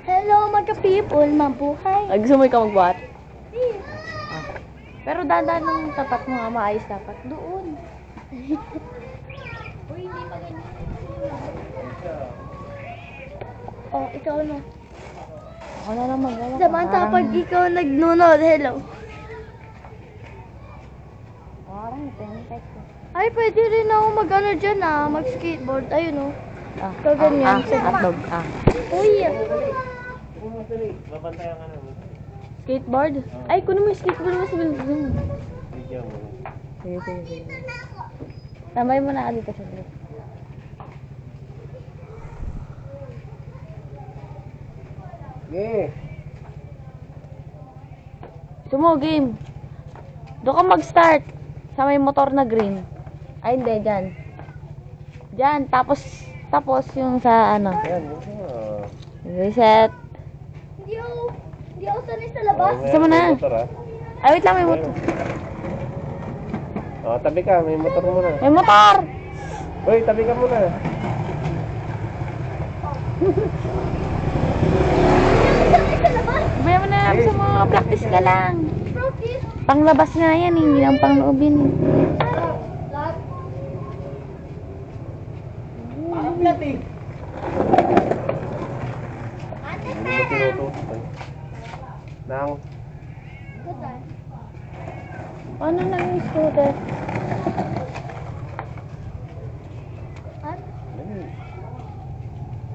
Hello, magka-people, mabuhay. Gusto mo ikaw magbuhat? Pero dadaan ng tapat mo nga, maayos dapat. Doon. Uy, hindi pa ganyan. Oh, ikaw na. Ako na lang magawa. Samantha, pag ikaw nagnunod, hello. Parang ipinitake ko. Ay, pwede rin ako mag-ano dyan mag-skateboard. Ayun Kaganyan. Hotdog. Uy, Babantayan ka na. Skateboard? Ay, kuno mo yung skateboard mo sa building. Bigyan mo. Sige. Tambay mo na dito sa group. Yeah. Sumo, game. Doon ka mag-start. Sa may motor na green. Ay, hindi. Dyan. Dyan. Tapos yung sa ano. Yan. Reset. Hindi ako sanay sa labas. Gusto mo na? Ay, wait lang. May motor. Oh, tabi ka. May motor muna. May motor! Uy, tabi ka muna. Sabihan mo na lang sa mga practice ka lang. Practice. Panglabas nga yan, hindi lang pangloobin. Parang flat eh. Hindi mo tinutusan. Nang. Ano na yung scooter?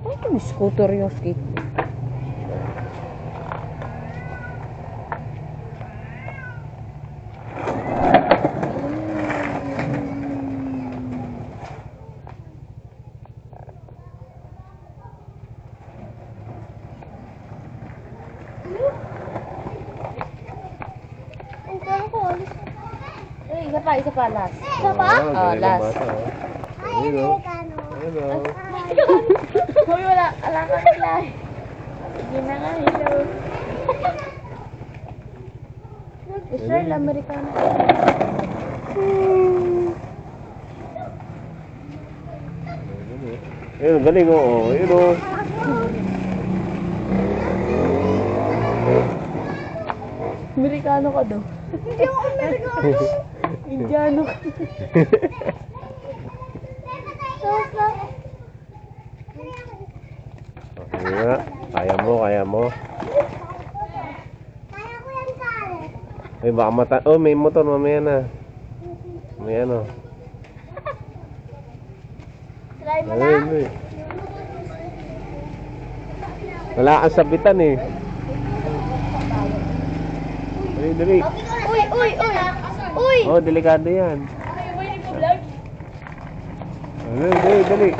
Ay, yung scooter yung skateboard. Isa pa, last. Isa pa? Oh, last. Hello. Hello. Hoy, wala ka nila. Hindi na nga, hello. Israel, Amerikano. Ayun, galing oo. Ayun o. Amerikano ka daw. Hindi ako Amerikano. Indiano ka. Okay nga. Kaya mo. Kaya ko yan, Kare. Ay, baka oh, may motor mamaya na. May ano. Try mo na. Ayun, eh. Wala kang sabitan eh. Dali, dali. Uy! Uy! Oh, delikado yan. Dali, dali, dali.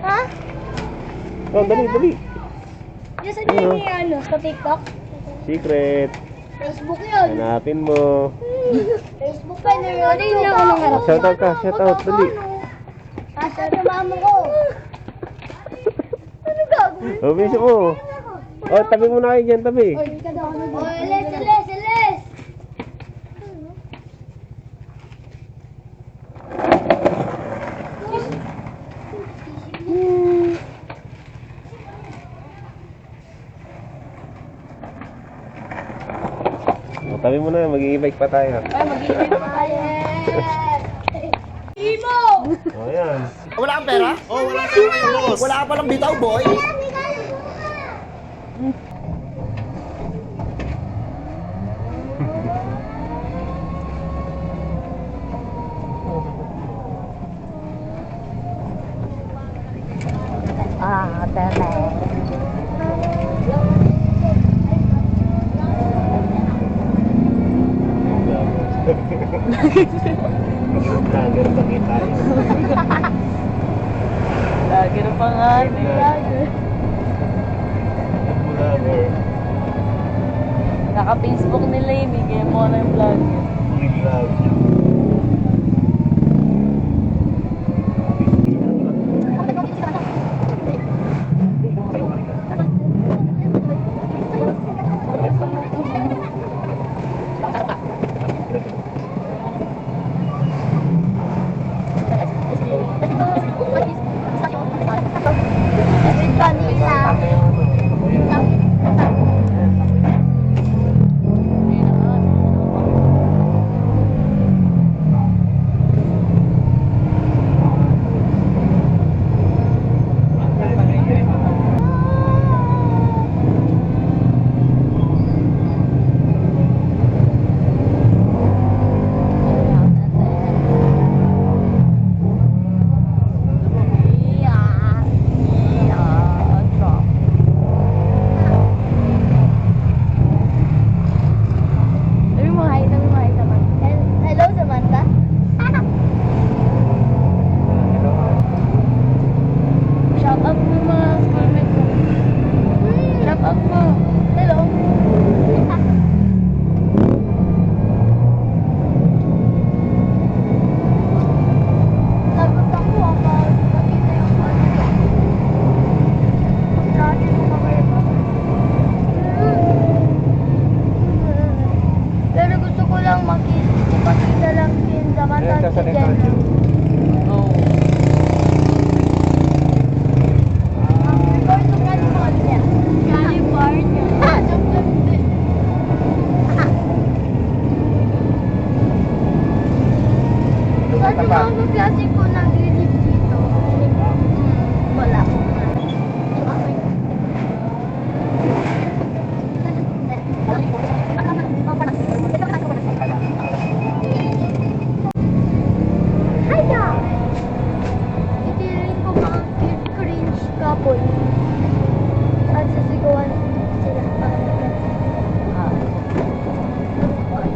Ha? Oh, dali, dali. Yung sa niya sa TikTok? Secret. Facebook yun. Hanapin mo. Facebook pa na yun. Ano yung anong harap? Shout out ka, shout out, dali. Asa na mama ko? Ano gagawin? Oh, bilis mo. Oh, tabi mo na kayo dyan, tabi. Oy, Eles! Oh, tabi mo na, mag-i-bike pa tayo. Ay, mag-iibig pa tayo. Imo! Oh, yan. Wala kang pera? Oh, wala kang pera, boss. Wala ka palang bitaw, boy. Tele. Lager pa kita. Lagi na pa nga. Lager. Naka-Facebook nila yun. Bigyan mo na yung vlog. Lager. Jenna. Oh. Record mo California. California. Joke lang din. Saan yung mga klase ko nag-live dito? Wala ko. Hiya! Itirin ko mga cringe couple. At sasigawan sila. Ah.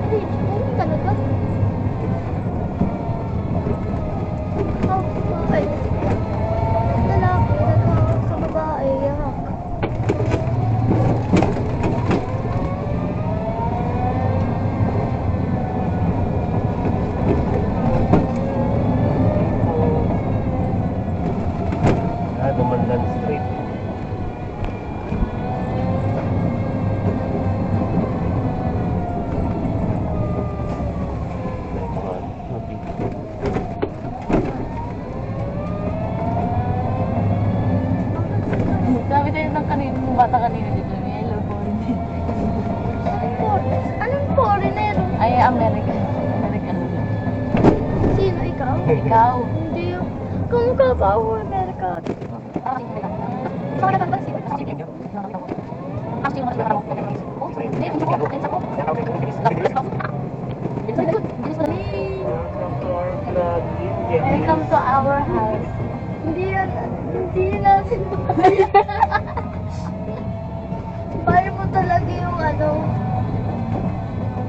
Cringe? Oo, talaga. Okay. Lalaki, sa babae, yarak. Dumandan Street. Sabi tayo ng kanina, ng bata kanina dito. May hello po. Anong foreigner? Ay, American. American. Sino, ikaw? Ikaw. Hindi yun. Kamukha ba ako, Amerika? Welcome to our house. Hindi natin bayan. Bayan mo talaga yung ano,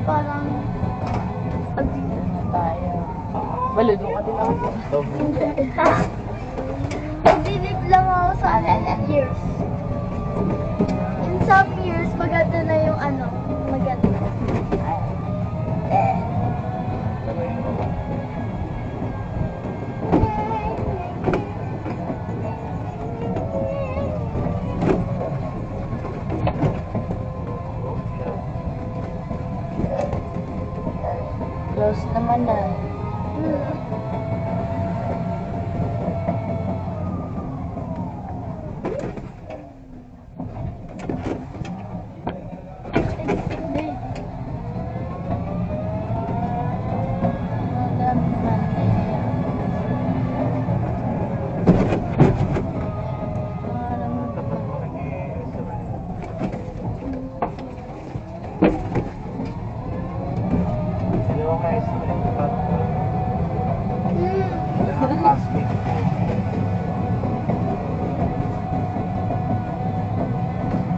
parang, Tayo. Baludo ka din ako. nagdilip lang ako sa years. In some years, maganda na yung ano, maganda. Close naman na.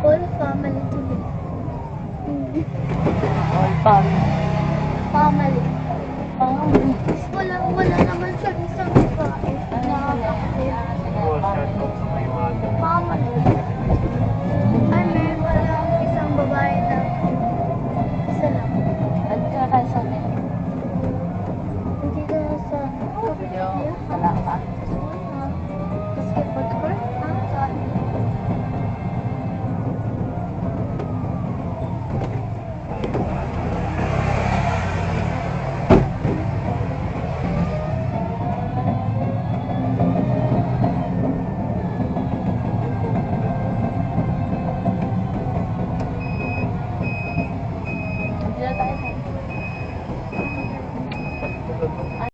All family to me. All pang.